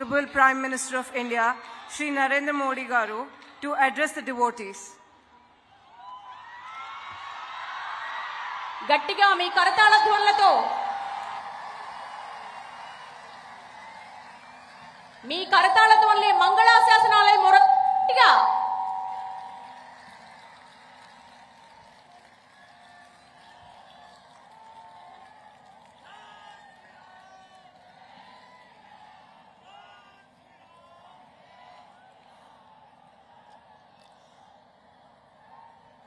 Honorable Prime Minister of India, Shri Narendra Modi Garu, to address the devotees. గట్టిగా మీ కరతాళ ధ్వనులతో మీ కరతాళ ధ్వనులే మంగళాశాసనాలే మొరటిగా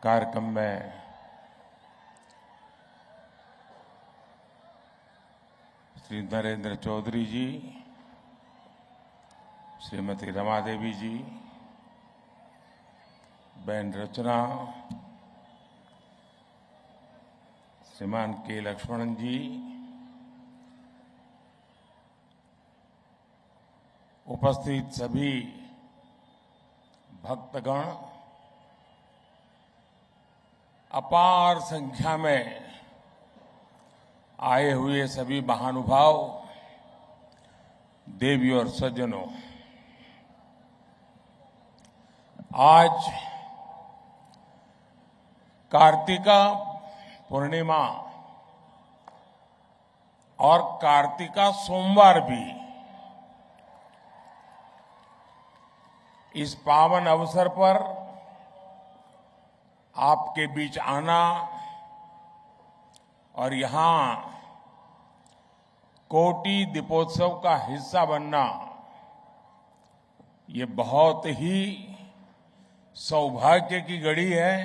कार्यक्रम में श्री नरेंद्र चौधरी जी, श्रीमती रमा देवी जी, बहन रचना, श्रीमान के लक्ष्मणन जी, उपस्थित सभी भक्तगण, अपार संख्या में आए हुए सभी महानुभाव, देवी और सज्जनों, आज कार्तिका पूर्णिमा और कार्तिका सोमवार भी इस पावन अवसर पर आपके बीच आना और यहां कोटि दीपोत्सव का हिस्सा बनना, ये बहुत ही सौभाग्य की घड़ी है।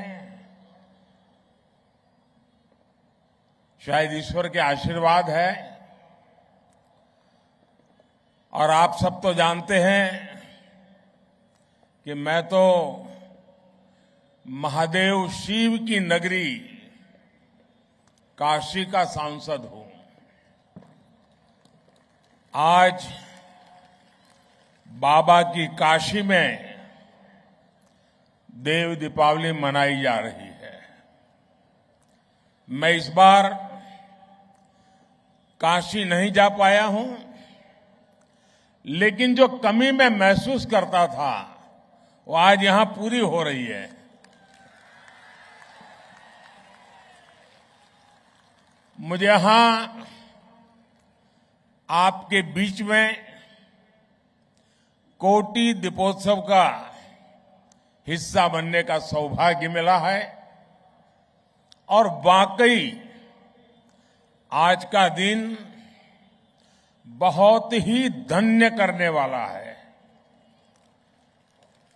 शायद ईश्वर के आशीर्वाद है। और आप सब तो जानते हैं कि मैं तो महादेव शिव की नगरी काशी का सांसद हूं। आज बाबा की काशी में देव दीपावली मनाई जा रही है। मैं इस बार काशी नहीं जा पाया हूं, लेकिन जो कमी मैं महसूस करता था वो आज यहां पूरी हो रही है। मुझे यहां आपके बीच में कोटि दीपोत्सव का हिस्सा बनने का सौभाग्य मिला है और वाकई आज का दिन बहुत ही धन्य करने वाला है।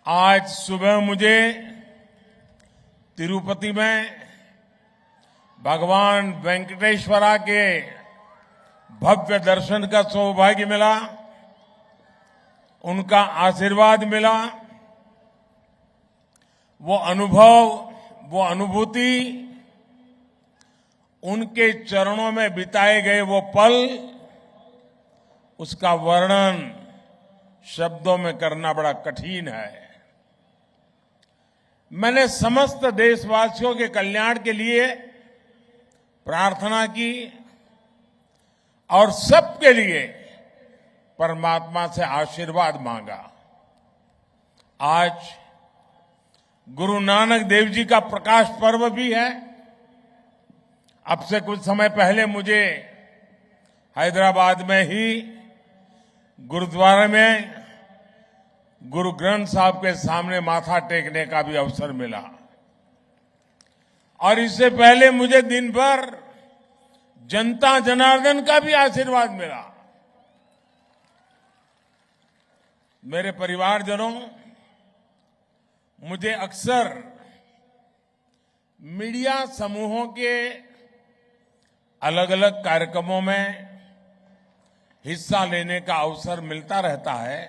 आज सुबह मुझे तिरुपति में भगवान वेंकटेश्वरा के भव्य दर्शन का सौभाग्य मिला, उनका आशीर्वाद मिला। वो अनुभव, वो अनुभूति, उनके चरणों में बिताए गए वो पल, उसका वर्णन शब्दों में करना बड़ा कठिन है। मैंने समस्त देशवासियों के कल्याण के लिए प्रार्थना की और सबके लिए परमात्मा से आशीर्वाद मांगा। आज गुरु नानक देव जी का प्रकाश पर्व भी है। अब से कुछ समय पहले मुझे हैदराबाद में ही गुरुद्वारा में गुरु ग्रंथ साहब के सामने माथा टेकने का भी अवसर मिला। और इससे पहले मुझे दिन भर जनता जनार्दन का भी आशीर्वाद मिला। मेरे परिवारजनों, मुझे अक्सर मीडिया समूहों के अलग अलग कार्यक्रमों में हिस्सा लेने का अवसर मिलता रहता है,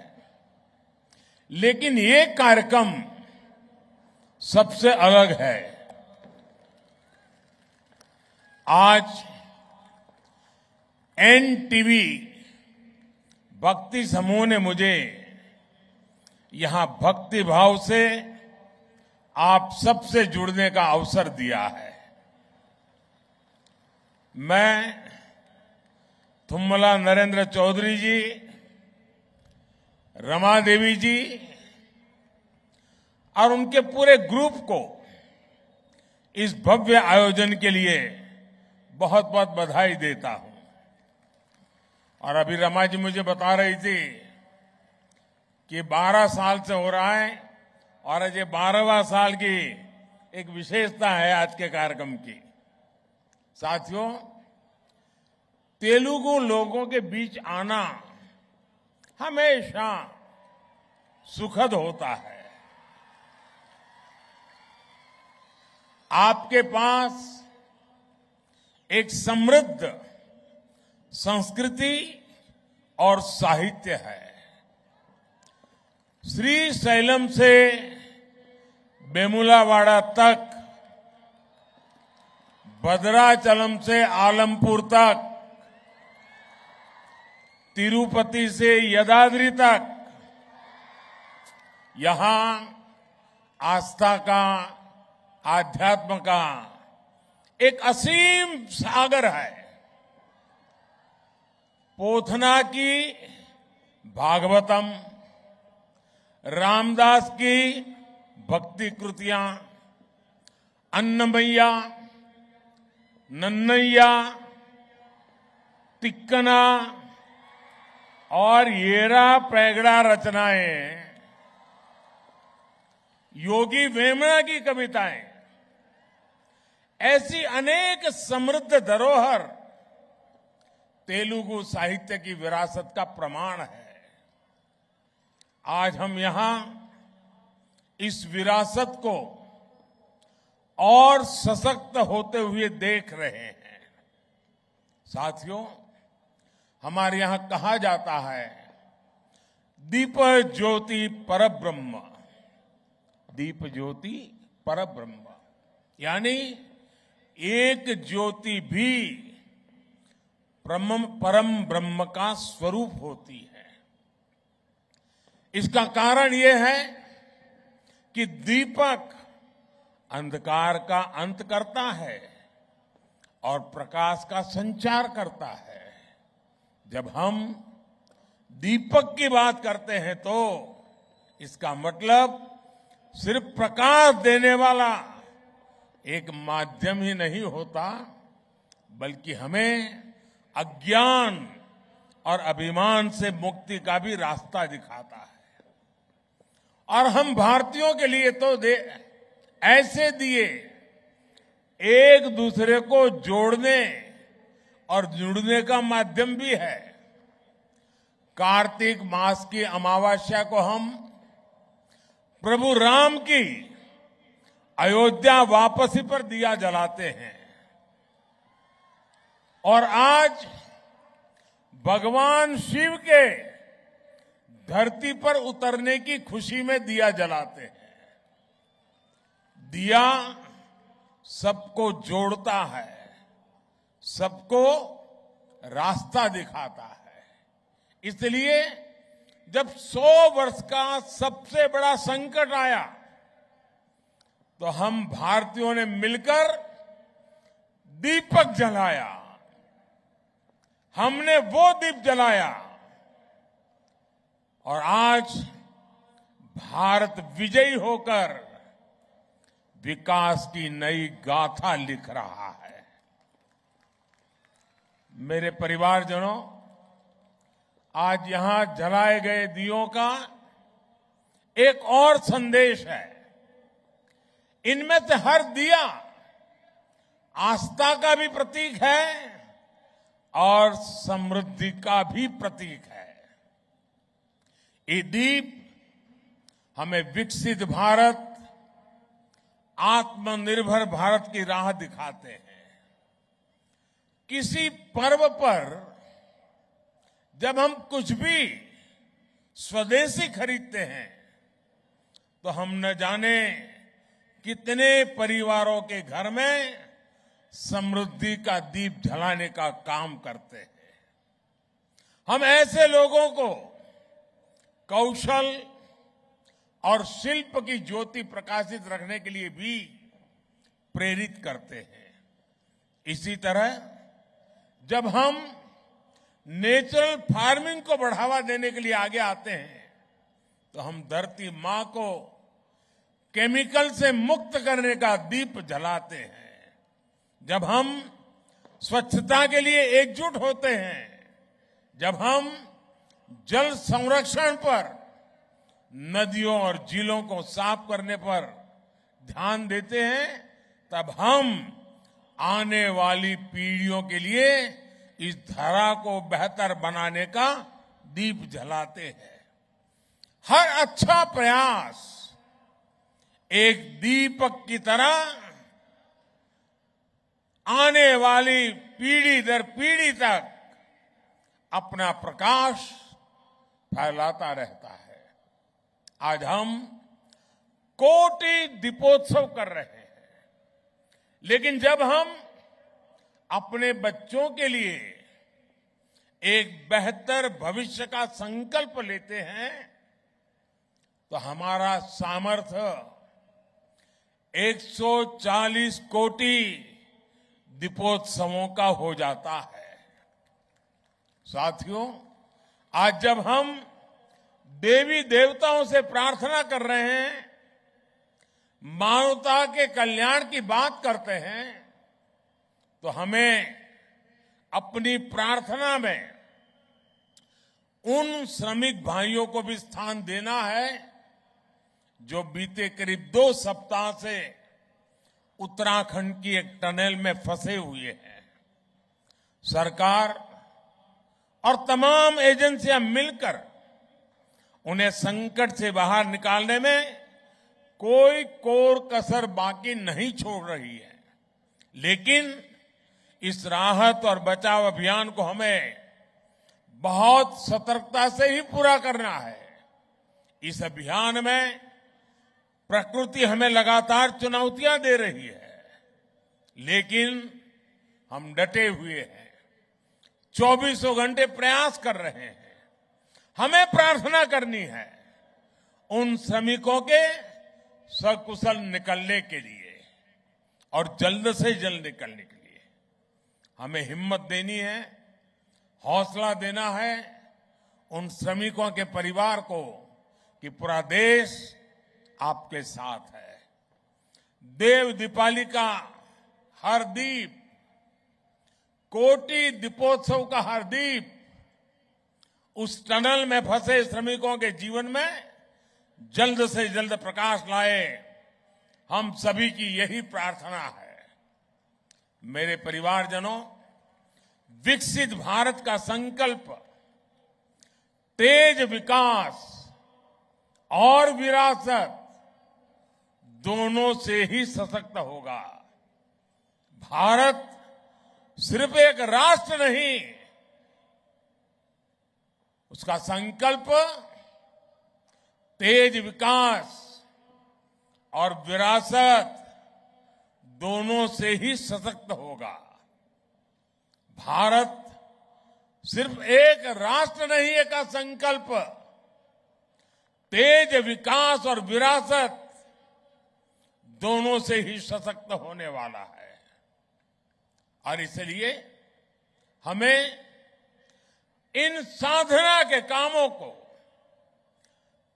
लेकिन ये कार्यक्रम सबसे अलग है। आज एनटीवी भक्ति समूह ने मुझे यहां भक्ति भाव से आप सबसे जुड़ने का अवसर दिया है। मैं थुम्मला नरेंद्र चौधरी जी, रमा देवी जी और उनके पूरे ग्रुप को इस भव्य आयोजन के लिए बहुत बहुत बधाई देता हूं। और अभी रमा जी मुझे बता रही थी कि 12 साल से हो रहा है और आज ये 12वां साल की एक विशेषता है आज के कार्यक्रम की। साथियों, तेलुगु लोगों के बीच आना हमेशा सुखद होता है। आपके पास एक समृद्ध संस्कृति और साहित्य है। श्रीशैलम से बेमुलावाड़ा तक, भद्राचलम से आलमपुर तक, तिरुपति से यदाद्री तक, यहां आस्था का, आध्यात्म का एक असीम सागर है। पोथना की भागवतम, रामदास की भक्ति कृतियां, अन्नमैया, नन्नैया, तिक्कना और येरा पैगड़ा रचनाएं, योगी वेमना की कविताएं, ऐसी अनेक समृद्ध धरोहर तेलुगु साहित्य की विरासत का प्रमाण है। आज हम यहां इस विरासत को और सशक्त होते हुए देख रहे हैं। साथियों, हमारे यहां कहा जाता है, दीप ज्योति परब्रह्म, दीप ज्योति परब्रह्म, यानी एक ज्योति भी परम ब्रह्म का स्वरूप होती है। इसका कारण यह है कि दीपक अंधकार का अंत करता है और प्रकाश का संचार करता है। जब हम दीपक की बात करते हैं तो इसका मतलब सिर्फ प्रकाश देने वाला एक माध्यम ही नहीं होता, बल्कि हमें अज्ञान और अभिमान से मुक्ति का भी रास्ता दिखाता है। और हम भारतीयों के लिए तो ऐसे दिए एक दूसरे को जोड़ने और जुड़ने का माध्यम भी है। कार्तिक मास की अमावस्या को हम प्रभु राम की अयोध्या वापसी पर दिया जलाते हैं और आज भगवान शिव के धरती पर उतरने की खुशी में दिया जलाते हैं। दिया सबको जोड़ता है, सबको रास्ता दिखाता है। इसलिए जब 100 वर्ष का सबसे बड़ा संकट आया तो हम भारतीयों ने मिलकर दीपक जलाया। हमने वो दीप जलाया और आज भारत विजयी होकर विकास की नई गाथा लिख रहा है। मेरे परिवारजनों, आज यहां जलाए गए दियों का एक और संदेश है। इनमें से हर दिया आस्था का भी प्रतीक है और समृद्धि का भी प्रतीक है। ये दीप हमें विकसित भारत, आत्मनिर्भर भारत की राह दिखाते हैं। किसी पर्व पर जब हम कुछ भी स्वदेशी खरीदते हैं तो हम न जाने कितने परिवारों के घर में समृद्धि का दीप जलाने का काम करते हैं। हम ऐसे लोगों को कौशल और शिल्प की ज्योति प्रकाशित रखने के लिए भी प्रेरित करते हैं। इसी तरह जब हम नेचुरल फार्मिंग को बढ़ावा देने के लिए आगे आते हैं तो हम धरती मां को केमिकल से मुक्त करने का दीप जलाते हैं। जब हम स्वच्छता के लिए एकजुट होते हैं, जब हम जल संरक्षण पर, नदियों और झीलों को साफ करने पर ध्यान देते हैं, तब हम आने वाली पीढ़ियों के लिए इस धरा को बेहतर बनाने का दीप जलाते हैं। हर अच्छा प्रयास एक दीपक की तरह आने वाली पीढ़ी दर पीढ़ी तक अपना प्रकाश फैलाता रहता है। आज हम कोटि दीपोत्सव कर रहे हैं, लेकिन जब हम अपने बच्चों के लिए एक बेहतर भविष्य का संकल्प लेते हैं, तो हमारा सामर्थ्य 140 कोटि दीपोत्सवों का हो जाता है। साथियों, आज जब हम देवी देवताओं से प्रार्थना कर रहे हैं, मानवता के कल्याण की बात करते हैं, तो हमें अपनी प्रार्थना में उन श्रमिक भाइयों को भी स्थान देना है जो बीते करीब 2 सप्ताह से उत्तराखंड की एक टनल में फंसे हुए हैं। सरकार और तमाम एजेंसियां मिलकर उन्हें संकट से बाहर निकालने में कोई कोर कसर बाकी नहीं छोड़ रही है, लेकिन इस राहत और बचाव अभियान को हमें बहुत सतर्कता से ही पूरा करना है। इस अभियान में प्रकृति हमें लगातार चुनौतियां दे रही है, लेकिन हम डटे हुए हैं, 24 घंटे प्रयास कर रहे हैं। हमें प्रार्थना करनी है उन श्रमिकों के सकुशल निकलने के लिए और जल्द से जल्द निकलने के लिए। हमें हिम्मत देनी है, हौसला देना है उन श्रमिकों के परिवार को कि पूरा देश आपके साथ है। देव दीपावली का हर दीप, कोटि दीपोत्सव का हर दीप उस टनल में फंसे श्रमिकों के जीवन में जल्द से जल्द प्रकाश लाए, हम सभी की यही प्रार्थना है। मेरे परिवारजनों, विकसित भारत का संकल्प तेज विकास और विरासत दोनों से ही सशक्त होगा। भारत सिर्फ एक राष्ट्र नहीं, उसका संकल्प तेज विकास और विरासत दोनों से ही सशक्त होगा। भारत सिर्फ एक राष्ट्र नहीं है का संकल्प तेज विकास और विरासत दोनों से ही सशक्त होने वाला है। और इसलिए हमें इन साधना के कामों को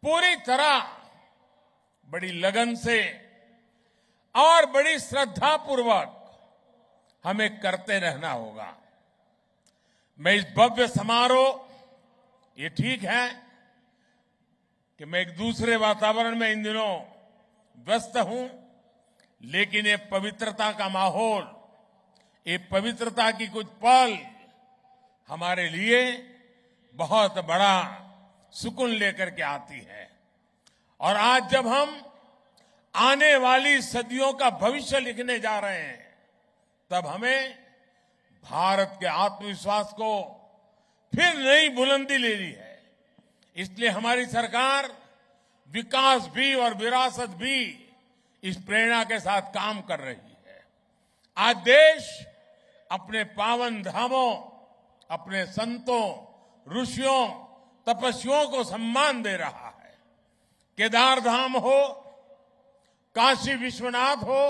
पूरी तरह बड़ी लगन से और बड़ी श्रद्धापूर्वक हमें करते रहना होगा। मैं इस भव्य समारोह, ये ठीक है कि मैं एक दूसरे वातावरण में इन दिनों व्यस्त हूं, लेकिन ये पवित्रता का माहौल, ये पवित्रता की कुछ पल हमारे लिए बहुत बड़ा सुकून लेकर के आती है। और आज जब हम आने वाली सदियों का भविष्य लिखने जा रहे हैं, तब हमें भारत के आत्मविश्वास को फिर नई बुलंदी लेनी है। इसलिए हमारी सरकार विकास भी और विरासत भी इस प्रेरणा के साथ काम कर रही है। आज देश अपने पावन धामों, अपने संतों, ऋषियों, तपस्वियों को सम्मान दे रहा है। केदार धाम हो, काशी विश्वनाथ हो,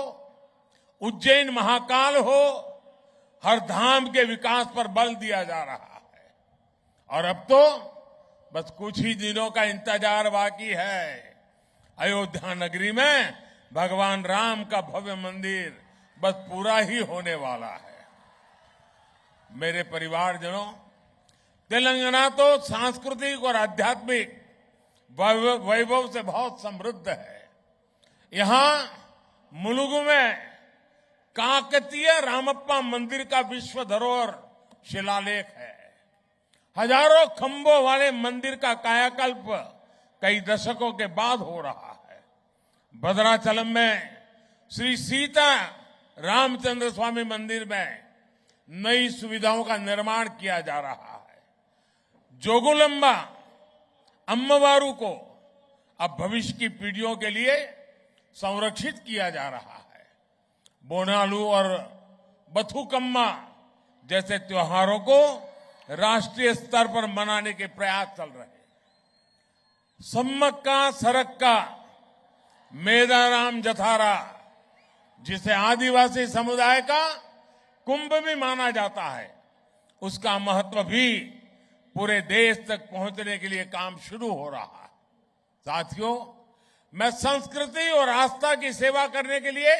उज्जैन महाकाल हो, हर धाम के विकास पर बल दिया जा रहा है। और अब तो बस कुछ ही दिनों का इंतजार बाकी है। अयोध्या नगरी में भगवान राम का भव्य मंदिर बस पूरा ही होने वाला है। मेरे परिवारजनों, तेलंगाना तो सांस्कृतिक और आध्यात्मिक वैभव से बहुत समृद्ध है। यहां मुलुगु में काकतीय रामप्पा मंदिर का विश्व धरोहर शिलालेख है। हजारों खंभों वाले मंदिर का कायाकल्प कई दशकों के बाद हो रहा है। भद्राचलम में श्री सीता रामचंद्र स्वामी मंदिर में नई सुविधाओं का निर्माण किया जा रहा है। जोगुलंबा अम्मवारू को अब भविष्य की पीढ़ियों के लिए संरक्षित किया जा रहा है। बोनालू और बथुकम्मा जैसे त्योहारों को राष्ट्रीय स्तर पर मनाने के प्रयास चल रहे हैं। सम्मक्का सरक्का मेदाराम जथारा, जिसे आदिवासी समुदाय का कुंभ भी माना जाता है, उसका महत्व भी पूरे देश तक पहुंचने के लिए काम शुरू हो रहा है। साथियों, मैं संस्कृति और आस्था की सेवा करने के लिए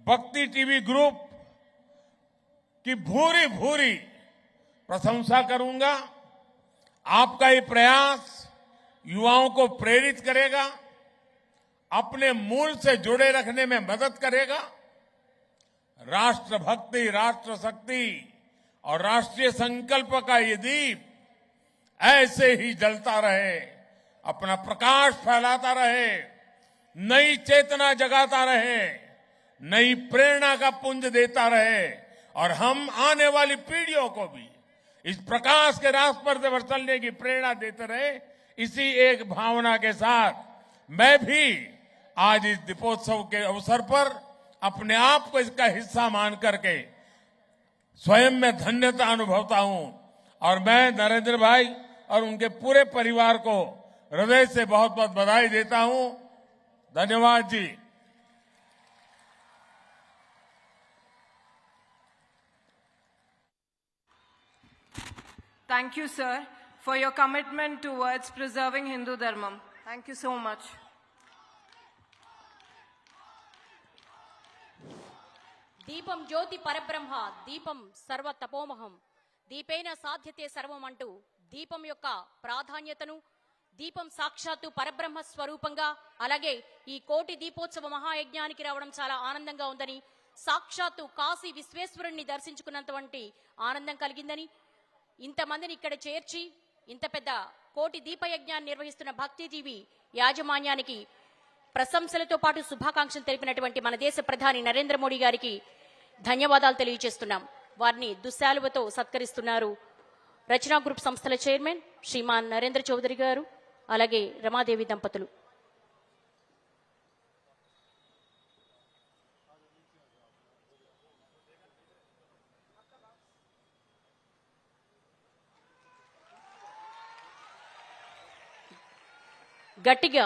भक्ति टीवी ग्रुप की भूरी भूरी प्रशंसा करूंगा। आपका ये प्रयास युवाओं को प्रेरित करेगा, अपने मूल से जुड़े रखने में मदद करेगा। राष्ट्रभक्ति, राष्ट्रशक्ति और राष्ट्रीय संकल्प का ये दीप ऐसे ही जलता रहे, अपना प्रकाश फैलाता रहे, नई चेतना जगाता रहे, नई प्रेरणा का पुंज देता रहे और हम आने वाली पीढ़ियों को भी इस प्रकाश के रास्ते पर चलने की प्रेरणा देते रहे। इसी एक भावना के साथ मैं भी आज इस दीपोत्सव के अवसर पर अपने आप को इसका हिस्सा मान करके स्वयं में धन्यता अनुभवता हूं और मैं नरेंद्र भाई और उनके पूरे परिवार को हृदय से बहुत बहुत बधाई देता हूं। धन्यवाद जी। Thank you, sir, for your commitment towards preserving Hindu Dharmam. Thank you so much. దీపం జ్యోతి పరబ్రహ్మ, దీపం సర్వ తపోమహం, దీపేన సాధ్యతే సర్వం అంటూ దీపం యొక్క ప్రాధాన్యతను, దీపం సాక్షాత్తు పరబ్రహ్మ స్వరూపంగా, అలాగే ఈ కోటి దీపోత్సవ మహాయజ్ఞానికి రావడం చాలా ఆనందంగా ఉందని, సాక్షాత్తు కాశీ విశ్వేశ్వరుణ్ణి దర్శించుకున్నంతవంటి ఆనందం కలిగిందని, ఇంతమందిని ఇక్కడ చేర్చి ఇంత పెద్ద కోటి దీపయజ్ఞాన్ని నిర్వహిస్తున్న భక్తి టీవీ యాజమాన్యానికి ప్రశంసలతో పాటు శుభాకాంక్షలు తెలిపినటువంటి మన దేశ ప్రధాని నరేంద్ర మోడీ గారికి ధన్యవాదాలు తెలియజేస్తున్నాం. వారిని దుశ్శాలువతో సత్కరిస్తున్నారు రచనా గ్రూప్ సంస్థల చైర్మన్ శ్రీమాన్ నరేంద్ర చౌదరి గారు, అలాగే రమాదేవి దంపతులు. గట్టిగా